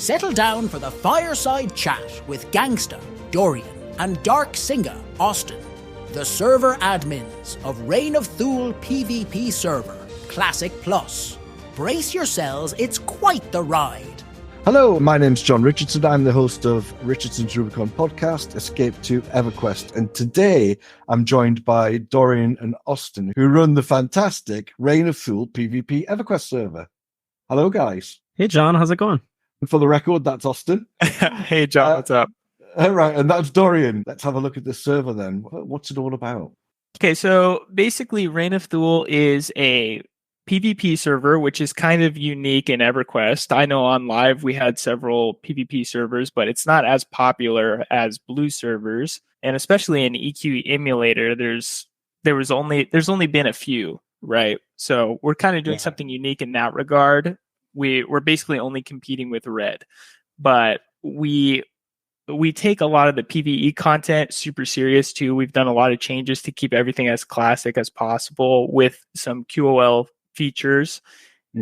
Settle down for the fireside chat with Gangsta, Dorian, and Dark Singer, Austin, the server admins of Reign of Thule PvP server, Classic Plus. Brace yourselves, it's quite the ride. Hello, my name's John Richardson. I'm the host of Richardson's Rubicon podcast, Escape to EverQuest. And today I'm joined by Dorian and Austin, who run the fantastic Reign of Thule PvP EverQuest server. Hello, guys. Hey, John. How's it going? And for the record, that's Austin. Hey, John. What's up? All right, and that's Dorian. Let's have a look at this server then. What's it all about? Okay, so basically Reign of Thule is a PvP server, which is kind of unique in EverQuest. I know on live we had several PvP servers, but it's not as popular as blue servers. And especially in EQ emulator, there's only been a few, right? So we're kind of doing something unique in that regard. We're basically only competing with red, but we take a lot of the PvE content super serious too. We've done a lot of changes to keep everything as classic as possible with some QOL features.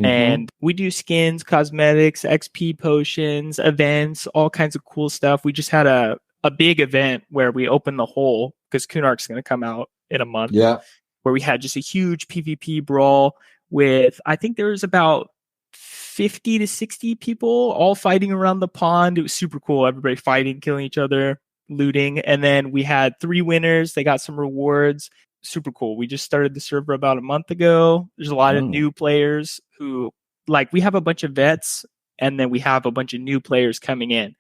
And we do skins, cosmetics, XP potions, events, all kinds of cool stuff. We just had a big event where we opened the hole because Kunark's going to come out in a month. Yeah. Where we had just a huge PvP brawl with, I think there was about 50 to 60 people all fighting around the pond. It was super cool. Everybody fighting, killing each other, looting. And then we had 3 winners. They got some rewards. Super cool. We just started the server about a month ago. There's a lot of new players who, like, we have a bunch of vets and then we have a bunch of new players coming in.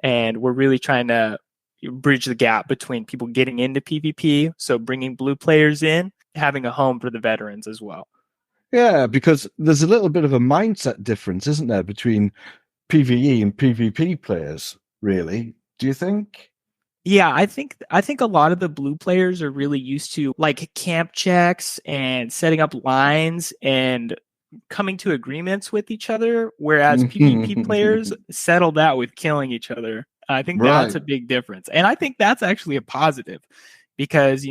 And we're really trying to bridge the gap between people getting into PvP. So bringing blue players in, having a home for the veterans as well. Yeah, because there's a little bit of a mindset difference, isn't there, between PvE and PvP players, really? Do you think? Yeah, I think a lot of the blue players are really used to like camp checks and setting up lines and coming to agreements with each other, whereas PvP players settle that with killing each other. I think that's a big difference. And I think that's actually a positive because,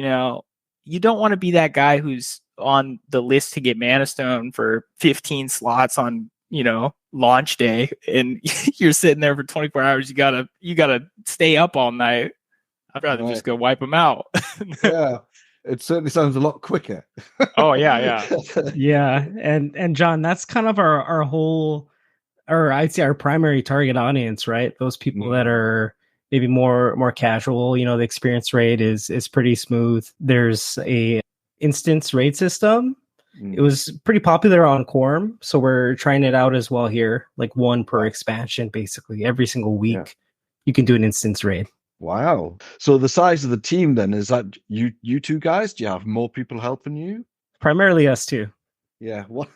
you don't want to be that guy who's on the list to get Mana Stone for 15 slots on, launch day and you're sitting there for 24 hours. You gotta stay up all night. I'd rather just go wipe them out. Yeah, it certainly sounds a lot quicker. Oh yeah. Yeah, and John, that's kind of our whole, or I'd say our primary target audience, right? Those people that are maybe more casual. The experience rate is pretty smooth. There's a instance raid system. It was pretty popular on Quorum, so we're trying it out as well here, like 1 per expansion, basically every single week. You can do an instance raid. Wow. So the size of the team then, is that you two guys? Do you have more people helping you? Primarily us two. Yeah. Wow.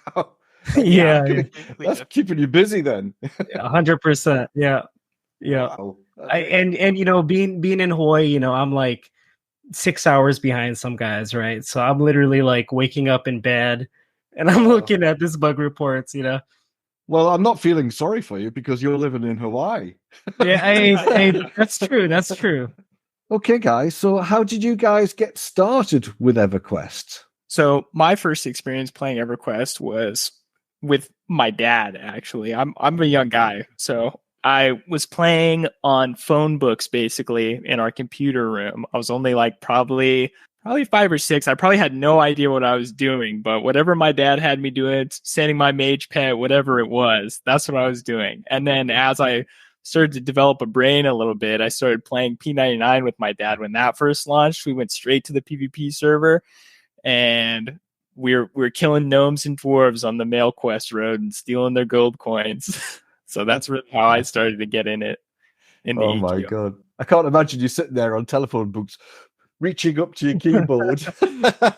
Yeah. That's keeping you busy then. 100%. Yeah. Wow. And being in Hawaii, I'm like 6 hours behind some guys, right? So I'm literally like waking up in bed and I'm looking at this bug reports, Well, I'm not feeling sorry for you because you're living in Hawaii. Yeah, that's true. That's true. Okay, guys. So how did you guys get started with EverQuest? So my first experience playing EverQuest was with my dad, actually. I'm a young guy. So I was playing on phone books, basically, in our computer room. I was only like probably 5 or 6. I probably had no idea what I was doing, but whatever my dad had me doing, sending my mage pet, whatever it was, that's what I was doing. And then as I started to develop a brain a little bit, I started playing P99 with my dad. When that first launched, we went straight to the PvP server and we're killing gnomes and dwarves on the mail quest road and stealing their gold coins. So that's really how I started to get in it. Oh my God. I can't imagine you sitting there on telephone books reaching up to your keyboard.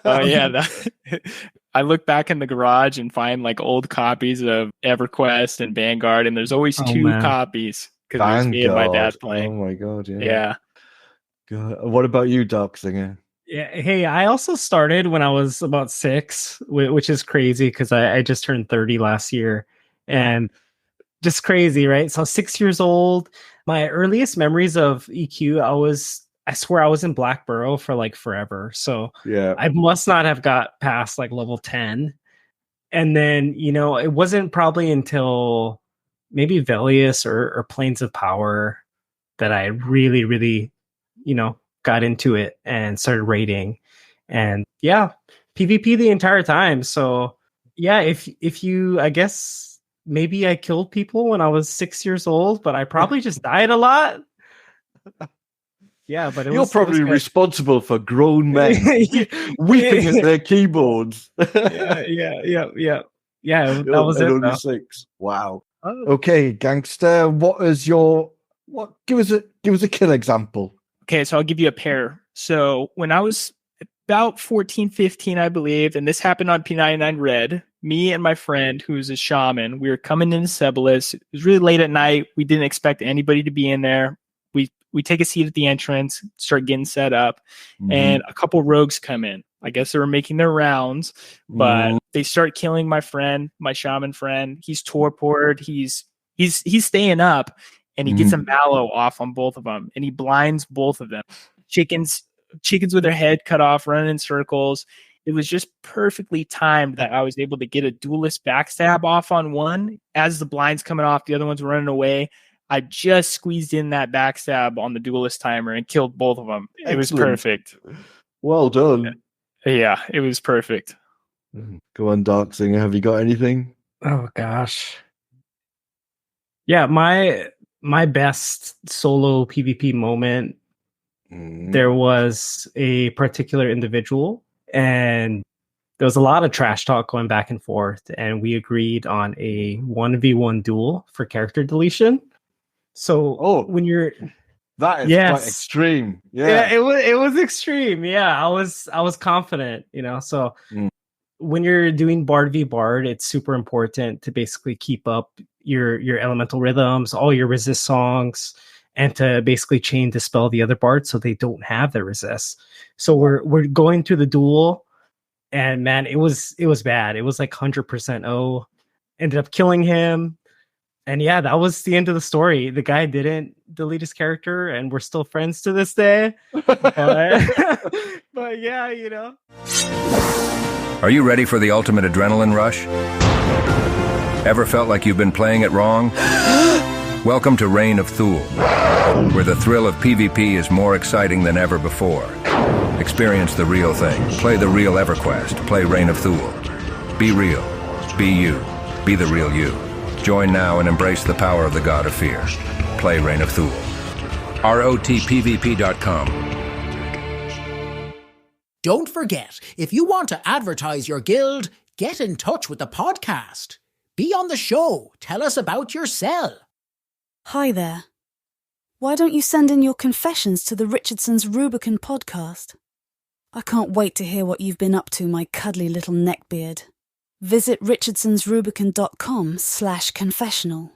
Oh yeah, I look back in the garage and find like old copies of EverQuest and Vanguard, and there's always 2 copies because there's me and my dad playing. Oh my God, yeah. God. What about you, Dark Singer? Yeah, hey, I also started when I was about 6, which is crazy because I just turned 30 last year, and just crazy, right? So 6 years old. My earliest memories of EQ, I swear I was in Black Burrow for like forever. So yeah, I must not have got past like level 10. And then, it wasn't probably until maybe Velius or Planes of Power that I really, really, got into it and started raiding. And yeah, PvP the entire time. So yeah, if you, I guess maybe I killed people when I was 6 years old, but I probably just died a lot. Yeah, but you're probably responsible for grown men weeping at their keyboards. Yeah. That was it. Only 6. Wow. Okay, Gangster. Give us a kill example. Okay, so I'll give you a pair. So when I was about 14, 15, I believe, and this happened on P99 Red, me and my friend, who's a shaman, we were coming into Sebelis. It was really late at night. We didn't expect anybody to be in there. We take a seat at the entrance, start getting set up, and a couple rogues come in. I guess they were making their rounds, but they start killing my friend, my shaman friend. He's torpored. He's staying up, and he gets a mallow off on both of them, and he blinds both of them. Chickens with their head cut off, running in circles. It was just perfectly timed that I was able to get a duelist backstab off on one as the blind's coming off. The other one's running away. I just squeezed in that backstab on the duelist timer and killed both of them. Excellent. It was perfect. Well done. Yeah, it was perfect. Go on, Dark Singer. Have you got anything? Oh gosh. Yeah, my best solo PvP moment. There was a particular individual, and there was a lot of trash talk going back and forth, and we agreed on a 1v1 duel for character deletion. So when you're that is quite extreme. Yeah, it was extreme. Yeah, I was confident, So when you're doing Bard v Bard, it's super important to basically keep up your elemental rhythms, all your resist songs, and to basically chain dispel the other bards so they don't have the resist. So we're going through the duel, and man, it was bad. It was like 100% O. Ended up killing him. And yeah, that was the end of the story. The guy didn't delete his character, and we're still friends to this day. But yeah, Are you ready for the ultimate adrenaline rush? Ever felt like you've been playing it wrong? Welcome to Reign of Thule, where the thrill of PvP is more exciting than ever before. Experience the real thing. Play the real EverQuest. Play Reign of Thule. Be real. Be you. Be the real you. Join now and embrace the power of the God of Fear. Play Reign of Thule. ROTPVP.com. Don't forget, if you want to advertise your guild, get in touch with the podcast. Be on the show. Tell us about your cell. Hi there. Why don't you send in your confessions to the Richardson's Rubicon podcast? I can't wait to hear what you've been up to, my cuddly little neckbeard. Visit richardsonsrubicon.com/confessional.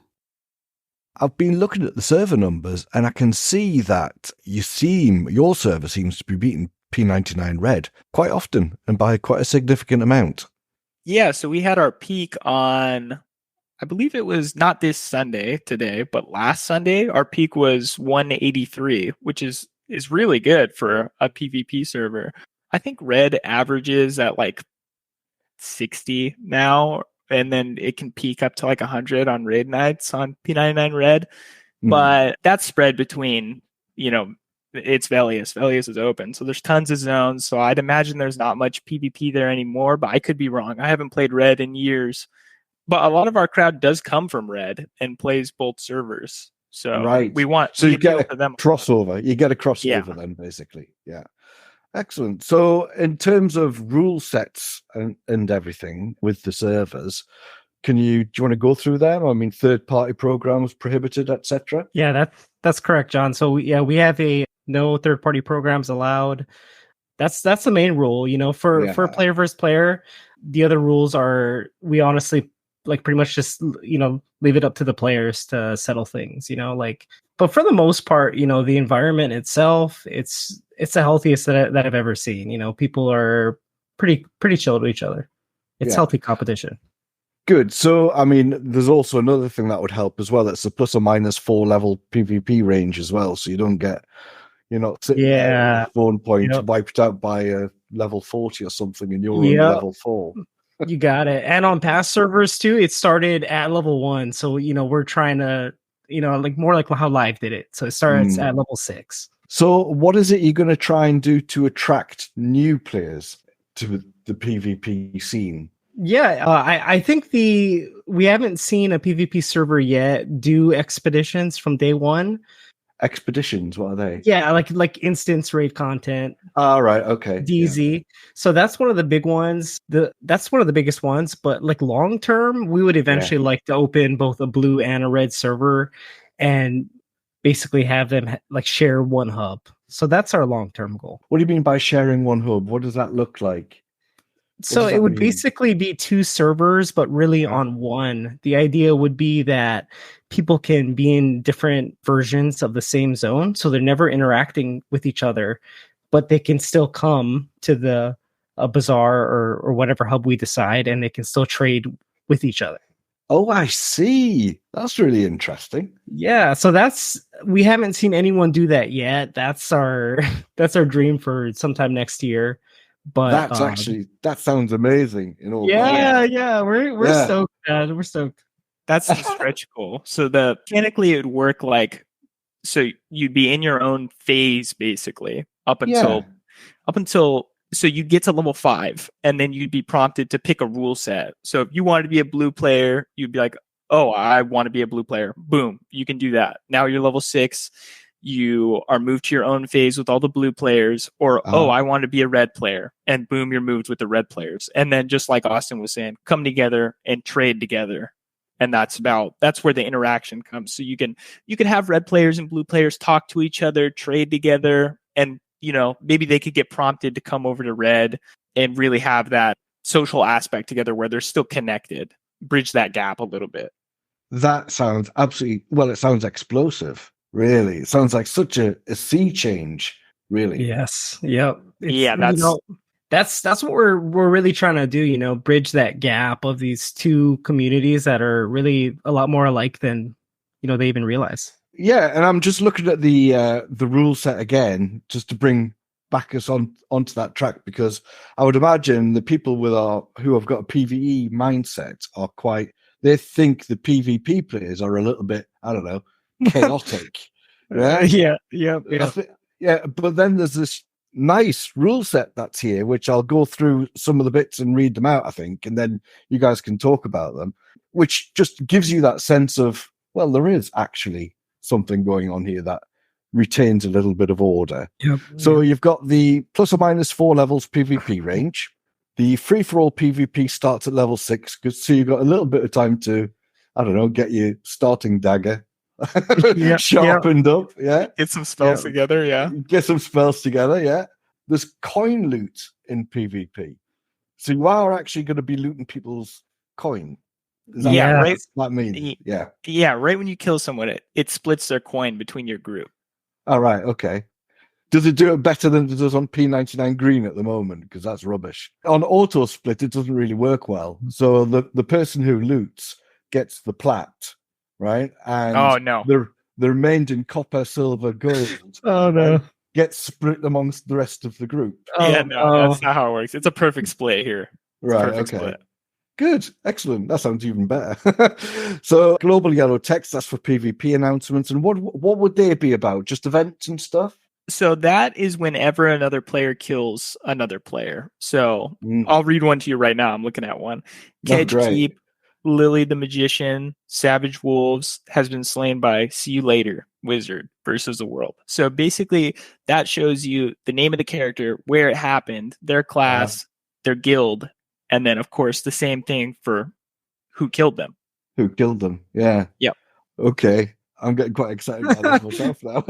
I've been looking at the server numbers, and I can see that your server seems to be beating P99 Red quite often and by quite a significant amount. Yeah, so we had our peak on, I believe it was not this Sunday today, but last Sunday, our peak was 183, which is really good for a PvP server. I think Red averages at like 60 now, and then it can peak up to like 100 on raid nights on P99 Red. But that's spread between, it's Velius. Velius is open, so there's tons of zones. So I'd imagine there's not much PvP there anymore, but I could be wrong. I haven't played Red in years. But a lot of our crowd does come from Red and plays both servers. So we want you get a crossover. You get a crossover then, basically. Yeah. Excellent. So in terms of rule sets and everything with the servers, do you want to go through them? I mean, third-party programs prohibited, etc. Yeah, that's correct, John. So we have a no third-party programs allowed. That's the main rule. For player versus player, the other rules are we honestly pretty much just leave it up to the players to settle things. But for the most part, the environment itself, it's the healthiest that I've ever seen. People are pretty chill to each other. It's healthy competition. Good. So, I mean, there's also another thing that would help as well. It's a plus or minus 4 level PvP range as well. So you don't get, sitting there at one point wiped out by a level 40 or something and you're on level 4. You got it. And on past servers too, it started at level 1. So, we're trying to, like more like how Live did it. So it starts at level 6. So what is it you're going to try and do to attract new players to the PvP scene? Yeah, I think we haven't seen a PvP server yet do expeditions from day one. Expeditions, what are they? Yeah, like instance raid content. Right, okay. DZ. Yeah. So that's one of the big ones. That's one of the biggest ones. But like long term, we would eventually like to open both a blue and a red server, and basically have them like share one hub. So that's our long term goal. What do you mean by sharing one hub? What does that look like? So it would basically be 2 servers, but really on one. The idea would be that people can be in different versions of the same zone, so they're never interacting with each other, but they can still come to the bazaar or whatever hub we decide, and they can still trade with each other. Oh, I see. That's really interesting. Yeah, so we haven't seen anyone do that yet. That's our dream for sometime next year. But that sounds amazing. We're stoked. We're stoked. That's the stretch goal. So mechanically it would work like, so you'd be in your own phase basically up until so you'd get to level 5 and then you'd be prompted to pick a rule set. So if you wanted to be a blue player, you'd be like, oh, I want to be a blue player. Boom, you can do that. Now you're level 6. You are moved to your own phase with all the blue players, or I want to be a red player, and boom, you're moved with the red players. And then just like Austin was saying, come together and trade together. And that's where the interaction comes. So you can have red players and blue players talk to each other, trade together, and maybe they could get prompted to come over to red and really have that social aspect together where they're still connected, bridge that gap a little bit. That sounds it sounds explosive. Really, it sounds like such a sea change. Really, yes, yep. That's what we're really trying to do. Bridge that gap of these two communities that are really a lot more alike than they even realize. Yeah, and I'm just looking at the rule set again, just to bring back us onto that track, because I would imagine the people who have got a PvE mindset are they think the PvP players are a little bit, I don't know, chaotic. Yeah. But then there's this nice rule set that's here, which I'll go through some of the bits and read them out, I think, and then you guys can talk about them, which just gives you that sense of, well, there is actually something going on here that retains a little bit of order. Yep. So you've got the plus or minus 4 levels PvP range. The free-for-all PvP starts at level 6, so you've got a little bit of time to, I don't know, get your starting dagger sharpened up. Yeah, get some spells together. Get some spells together. Yeah, there's coin loot in PvP, so you are actually going to be looting people's coin. Right. That means Right when you kill someone, it splits their coin between your group. All right. Okay. Does it do it better than it does on P99 Green at the moment? Because that's rubbish. On auto split, it doesn't really work well. So the person who loots gets the plat, right? And the remaining copper, silver, gold. Oh no! Gets split amongst the rest of the group. That's not how it works. It's a perfect split here. Right. Okay. Split. Good. Excellent. That sounds even better. So global yellow text, that's for PvP announcements. And what would they be about? Just events and stuff? So that is whenever another player kills another player. So I'll read one to you right now. I'm looking at one. Kedge Keep, Lily the Magician, Savage Wolves has been slain by See You Later, Wizard versus the World. So basically that shows you the name of the character, where it happened, their class, their guild, and then of course the same thing for who killed them. Who killed them, yeah. Yep. Okay. I'm getting quite excited about this myself now.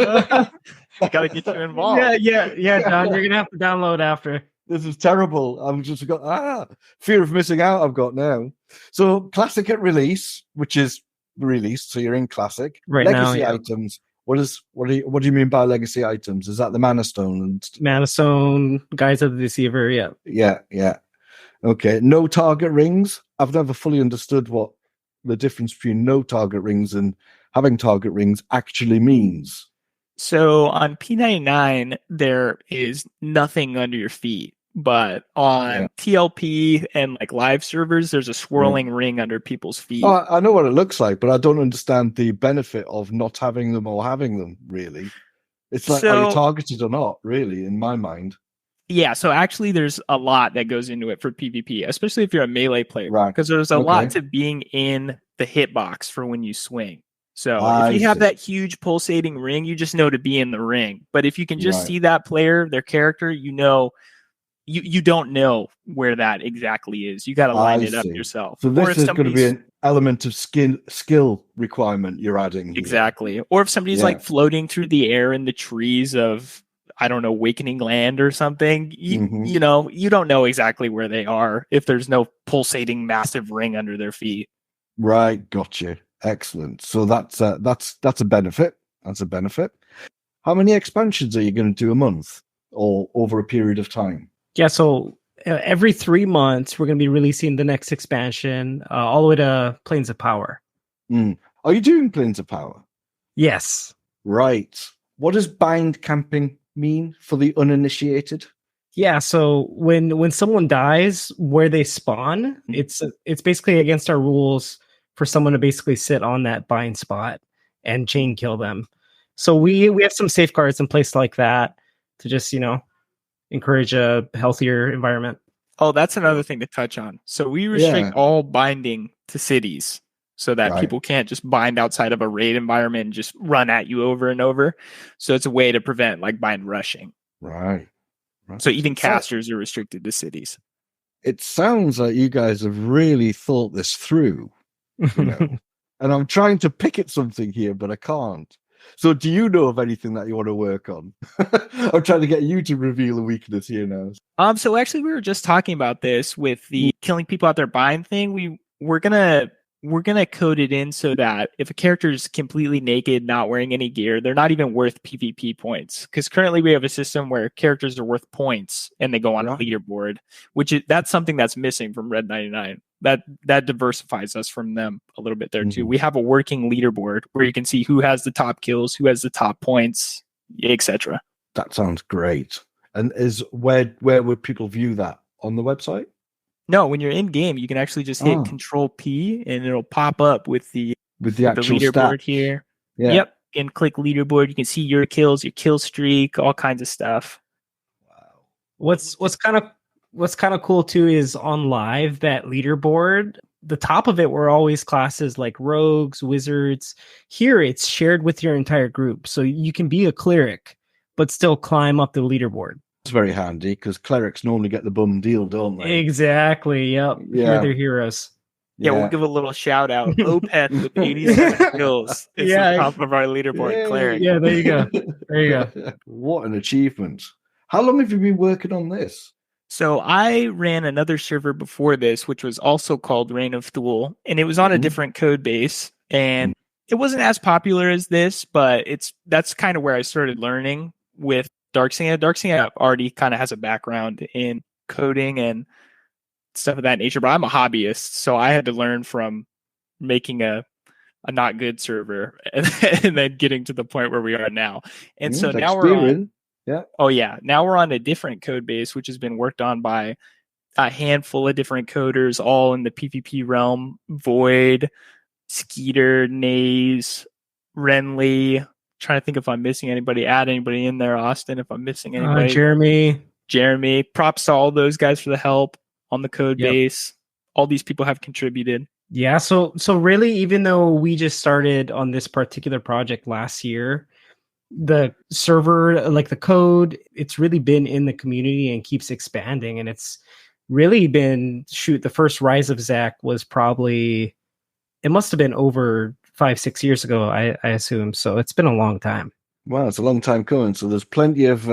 Gotta get you involved. Yeah, John. You're gonna have to download after. This is terrible. I'm just got fear of missing out. I've got now. So classic at release, which is released, so you're in classic. Right legacy now, items. What do you mean by legacy items? Is that the Mana Stone? Mana Stone, Guides of the Deceiver. Yeah. Okay. No target rings. I've never fully understood what the difference between no target rings and having target rings actually means. So on P99, there is nothing under your feet. but on TLP and like live servers, there's a swirling ring under people's feet. Oh, I know what it looks like, but I don't understand the benefit of not having them or having them, really. It's like, are you targeted or not, really, in my mind? Yeah, so actually there's a lot that goes into it for PvP, especially if you're a melee player, because there's a lot to being in the hitbox for when you swing. So if you have that huge pulsating ring, you just know to be in the ring. But if you can just see that player, their character, you know, you don't know where that exactly is. You got to line it up yourself. So this is going to be an element of skill requirement you're adding here. Exactly. Or if somebody's like floating through the air in the trees of, I don't know, Awakening Land or something, you know, you don't know exactly where they are if there's no pulsating massive ring under their feet. Right, gotcha. Excellent. So that's a benefit. That's a benefit. How many expansions are you going to do a month or over a period of time? Yeah, so every 3 months we're going to be releasing the next expansion, all the way to Planes of Power. Are you doing Planes of Power? Yes. Right. What does bind camping mean for the uninitiated? Yeah, so when someone dies, where they spawn, it's basically against our rules for someone to basically sit on that bind spot and chain kill them. So we have some safeguards in place like that to just, you know, encourage a healthier environment. Oh, that's another thing to touch on. So we restrict all binding to cities so that people can't just bind outside of a raid environment and just run at you over and over. So it's a way to prevent like bind rushing. Right. So even casters are restricted to cities. It sounds like you guys have really thought this through, you know. And I'm trying to pick at something here, but I can't. So do you know of anything that you want to work on? I'm trying to get you to reveal a weakness here now. So actually we were just talking about this with the killing people out there bind thing. We're gonna code it in so that if a character is completely naked, not wearing any gear, they're not even worth PvP points. Because currently we have a system where characters are worth points and they go on a leaderboard, that's something that's missing from Red 99. That diversifies us from them a little bit there too. We have a working leaderboard where you can see who has the top kills, who has the top points, etc. That sounds great. And where would people view that? On the website? No, when you're in game, you can actually just hit Control P and it'll pop up with the actual leaderboard here. Yeah. Yep. And click leaderboard. You can see your kills, your kill streak, all kinds of stuff. Wow. What's kind of cool too is on live, that leaderboard, the top of it were always classes like rogues, wizards. Here it's shared with your entire group. So you can be a cleric, but still climb up the leaderboard. It's very handy because clerics normally get the bum deal, don't they? Exactly. Yep. Yeah. They're heroes. Yeah, we'll give a little shout out. Opeth with 87 kills. It's the top of our leaderboard cleric. Yeah, there you go. There you go. What an achievement. How long have you been working on this? So I ran another server before this, which was also called Reign of Thule, and it was on a different code base, and it wasn't as popular as this, but that's kind of where I started learning with Darksinger. Darksinger already kind of has a background in coding and stuff of that nature, but I'm a hobbyist, so I had to learn from making a not good server and then getting to the point where we are now. And so now we're on now we're on a different code base, which has been worked on by a handful of different coders, all in the PvP realm. Void, Skeeter, Naze, Renly. Trying to think if I'm missing anybody. Add anybody in there, Austin, if I'm missing anybody. Jeremy. Props to all those guys for the help on the code base. All these people have contributed. Yeah, so really, even though we just started on this particular project last year, the server, like the code, it's really been in the community and keeps expanding. And it's really been, the first Rise of Zach was probably, it must have been over 5-6 years ago, I assume. So it's been a long time. Well, it's a long time coming. So there's plenty of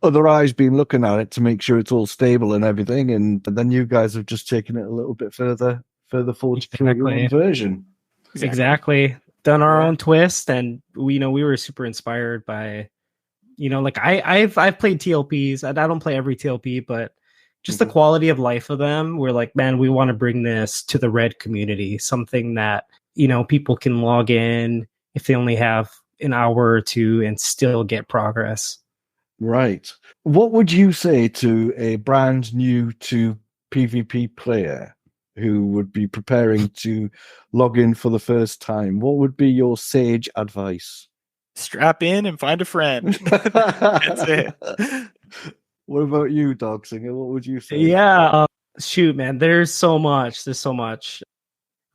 other eyes been looking at it to make sure it's all stable and everything. And then you guys have just taken it a little bit further forward to your own version. Exactly. Done our own twist, and we were super inspired by, like I've played TLPs. I don't play every TLP, but just the quality of life of them. We're like, man, we want to bring this to the Red community, something that people can log in if they only have an hour or two and still get progress. Right. What would you say to a brand new to PvP player who would be preparing to log in for the first time? What would be your sage advice? Strap in and find a friend. That's it. What about you, Dog Singer? What would you say? Yeah, shoot, man. There's so much. There's so much.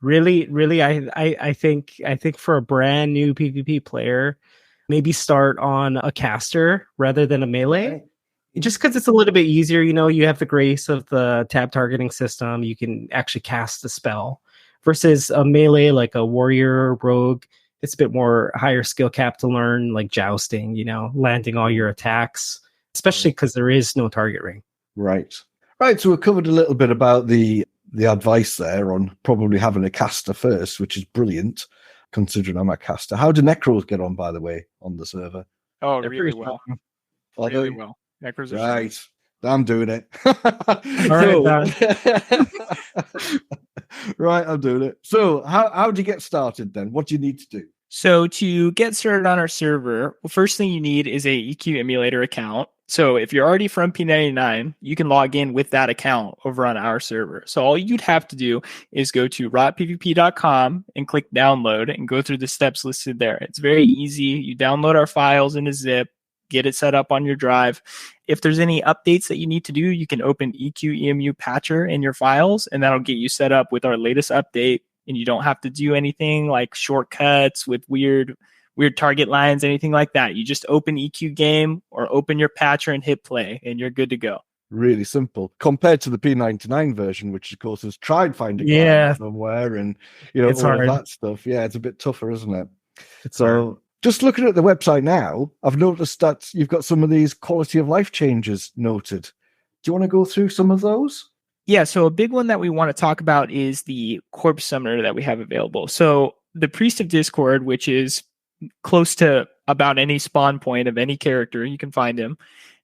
Really, I think for a brand new PvP player, maybe start on a caster rather than a melee. Okay. Just because it's a little bit easier, you have the grace of the tab targeting system. You can actually cast the spell versus a melee like a warrior rogue. It's a bit more higher skill cap to learn, like jousting, landing all your attacks, especially because there is no target ring. Right. So we covered a little bit about the advice there on probably having a caster first, which is brilliant considering I'm a caster. How do Necros get on, by the way, on the server? Oh, They're really pretty well. Are Really they? well. Necros are Right. I'm doing it. All right, Right, I'm doing it. So how do you get started then? What do you need to do? So to get started on our server, well, first thing you need is a EQ emulator account. So if you're already from P99, you can log in with that account over on our server. So all you'd have to do is go to rotpvp.com and click download and go through the steps listed there. It's very easy. You download our files in a zip, get it set up on your drive. If there's any updates that you need to do, you can open EQ-EMU Patcher in your files, and that'll get you set up with our latest update. And you don't have to do anything like shortcuts with weird target lines, anything like that. You just open EQ game or open your patcher and hit play, and you're good to go. Really simple compared to the P99 version, which of course is try and find a guide somewhere and it's all hard. of that stuff. Yeah, it's a bit tougher, isn't it? It's so hard. Just looking at the website now, I've noticed that you've got some of these quality of life changes noted. Do you want to go through some of those? Yeah, so a big one that we want to talk about is the corpse summoner that we have available. So the Priest of Discord, which is close to about any spawn point of any character, you can find him.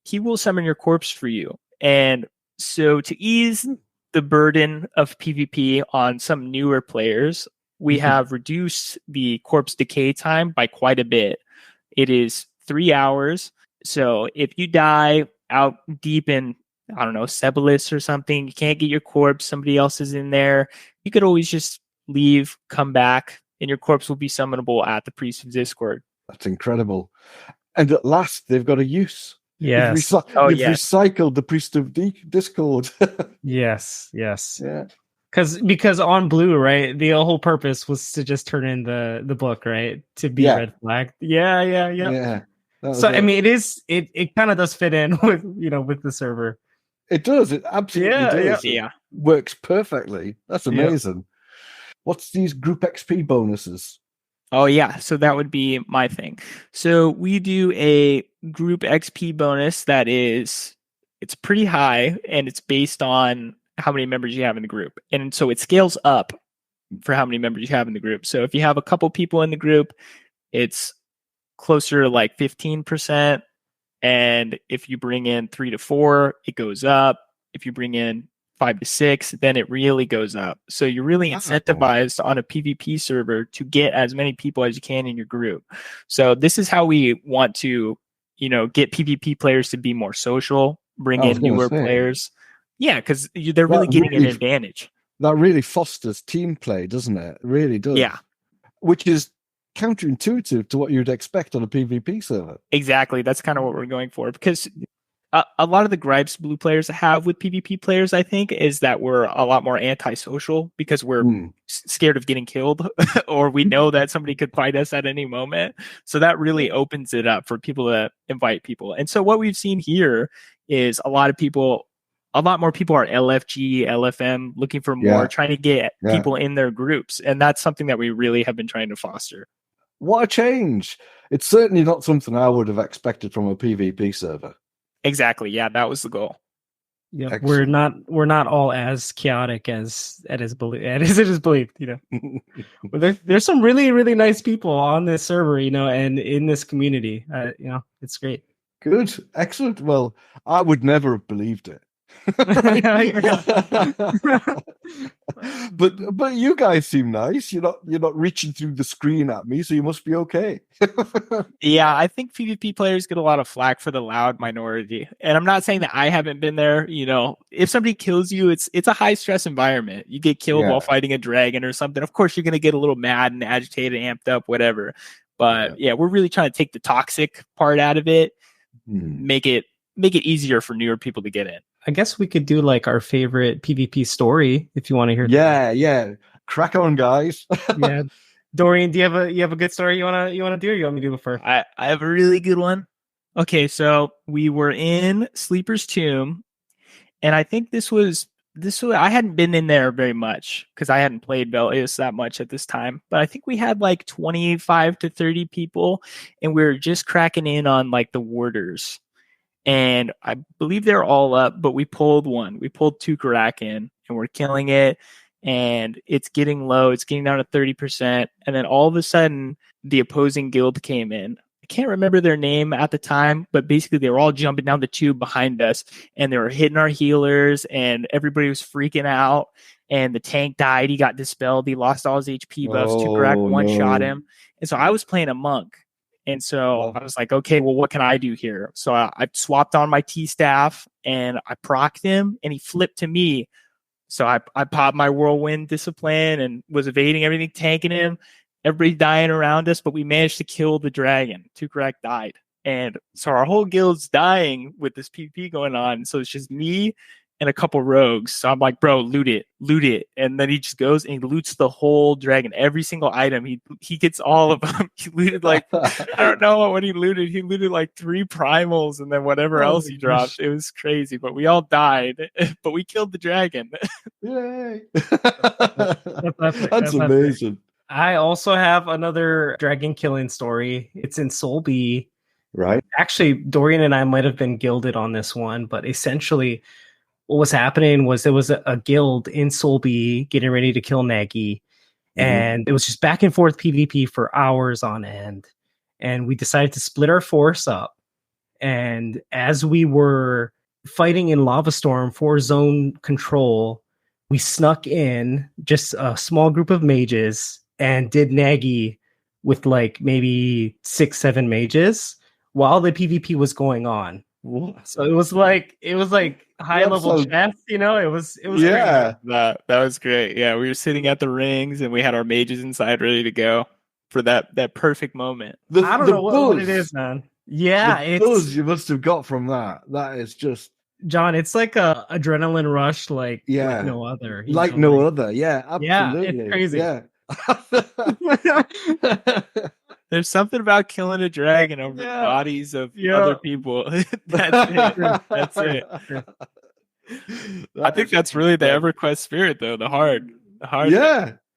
He will summon your corpse for you. And so to ease the burden of PvP on some newer players, we have reduced the corpse decay time by quite a bit. It is 3 hours. So if you die out deep in, I don't know, Sebelis or something, you can't get your corpse, somebody else is in there, you could always just leave, come back, and your corpse will be summonable at the Priest of Discord. That's incredible. And at last, they've got a use. Yes. You've recycled the Priest of Discord. Yes. Yeah. Because on Blue, right, the whole purpose was to just turn in the book, right, to be red flagged. Yeah. So I mean, it kind of does fit in with with the server. It does. It absolutely does. Yeah. It works perfectly. That's amazing. Yeah. What's these group XP bonuses? Oh yeah, so that would be my thing. So we do a group XP bonus it's pretty high, and it's based on how many members you have in the group. And so it scales up for how many members you have in the group. So if you have a couple people in the group, it's closer to like 15%. And if you bring in 3 to 4, it goes up. If you bring in 5 to 6, then it really goes up. So you're really incentivized on a PvP server to get as many people as you can in your group. So this is how we want to, get PvP players to be more social, bring in newer players. Yeah, because they're really getting an advantage. That really fosters team play, doesn't it? It really does. Yeah. Which is counterintuitive to what you'd expect on a PvP server. Exactly. That's kind of what we're going for, because a lot of the gripes blue players have with PvP players, I think, is that we're a lot more antisocial because we're scared of getting killed or we know that somebody could fight us at any moment. So that really opens it up for people to invite people. And so what we've seen here is a lot more people are LFG, LFM, looking for more, trying to get people in their groups. And that's something that we really have been trying to foster. What a change. It's certainly not something I would have expected from a PvP server. Exactly. Yeah, that was the goal. Yeah, we're not all as chaotic as it is believed. But there's some really, really nice people on this server, and in this community. It's great. Good, excellent. Well, I would never have believed it. but you guys seem nice. You're not reaching through the screen at me, so you must be okay. Yeah, I think PvP players get a lot of flack for the loud minority. And I'm not saying that I haven't been there. If somebody kills you, it's a high stress environment. You get killed while fighting a dragon or something. Of course, you're going to get a little mad and agitated, amped up, whatever. But we're really trying to take the toxic part out of it, make it easier for newer people to get in. I guess we could do like our favorite PvP story if you want to hear. Yeah. Crack on, guys. Yeah. Dorian, do you have a good story you wanna do, or you want me to do it first? I have a really good one. Okay, so we were in Sleeper's Tomb, and I think this was I hadn't been in there very much because I hadn't played Velius that much at this time. But I think we had like 25 to 30 people, and we were just cracking in on like the warders. And I believe they're all up, but we pulled one. We pulled 2 Kraken, and we're killing it. And it's getting low. It's getting down to 30%. And then all of a sudden, the opposing guild came in. I can't remember their name at the time, but basically they were all jumping down the tube behind us, and they were hitting our healers, and everybody was freaking out. And the tank died. He got dispelled. He lost all his HP buffs. 2 Kraken one-shot him. And so I was playing a monk. And so I was like, okay, well, what can I do here? So I swapped on my T-staff, and I procced him, and he flipped to me. So I popped my whirlwind discipline and was evading everything, tanking him. Everybody's dying around us, but we managed to kill the dragon. 2 Kraken died. And so our whole guild's dying with this PvP going on. So it's just me and a couple rogues. So I'm like, bro, loot it. And then he just goes and he loots the whole dragon, every single item. He gets all of them. He looted like, I don't know what he looted. He looted like 3 primals and then whatever else he dropped. It was crazy, but we all died, but we killed the dragon. Yay. That's amazing. I also have another dragon killing story. It's in Soul B. Right. Actually, Dorian and I might have been guilded on this one, but essentially what was happening was there was a guild in Soul B getting ready to kill Nagy, and it was just back and forth PvP for hours on end. And we decided to split our force up. And as we were fighting in Lava Storm for zone control, we snuck in just a small group of mages and did Nagy with like maybe 6-7 mages while the PvP was going on. So it was like high level chess, It was yeah. That was great. Yeah, we were sitting at the rings and we had our mages inside ready to go for that perfect moment. I don't know what it is, man. Yeah, it's buzz you must have got from that. That is just, John, it's like a adrenaline rush, like no other. No other. Yeah, absolutely. Yeah, it's crazy. Yeah. There's something about killing a dragon over the bodies of other people. That's it. I think that's really the EverQuest spirit, though. The hard.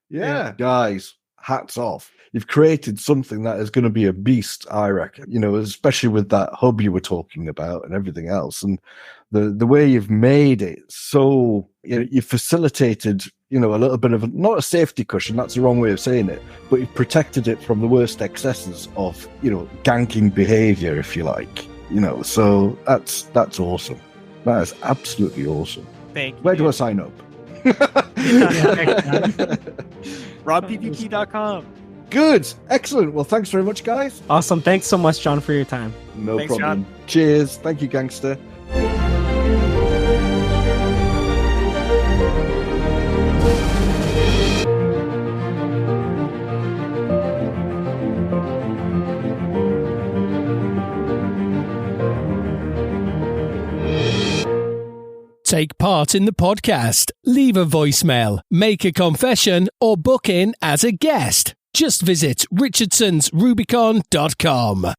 Yeah. Guys, hats off. You've created something that is going to be a beast, I reckon. Especially with that hub you were talking about and everything else, and the way you've made it so you facilitated. A little bit of not a safety cushion, that's the wrong way of saying it, but you've protected it from the worst excesses of, ganking behavior, if you like. So that's awesome. That is absolutely awesome. Thank you. Where do I sign up? RobPvP.com. Good. Excellent. Well, thanks very much, guys. Awesome. Thanks so much, John, for your time. No Thanks, problem. John. Cheers. Thank you, gangster. Take part in the podcast. Leave a voicemail, make a confession, or book in as a guest. Just visit richardsonsrubicon.com.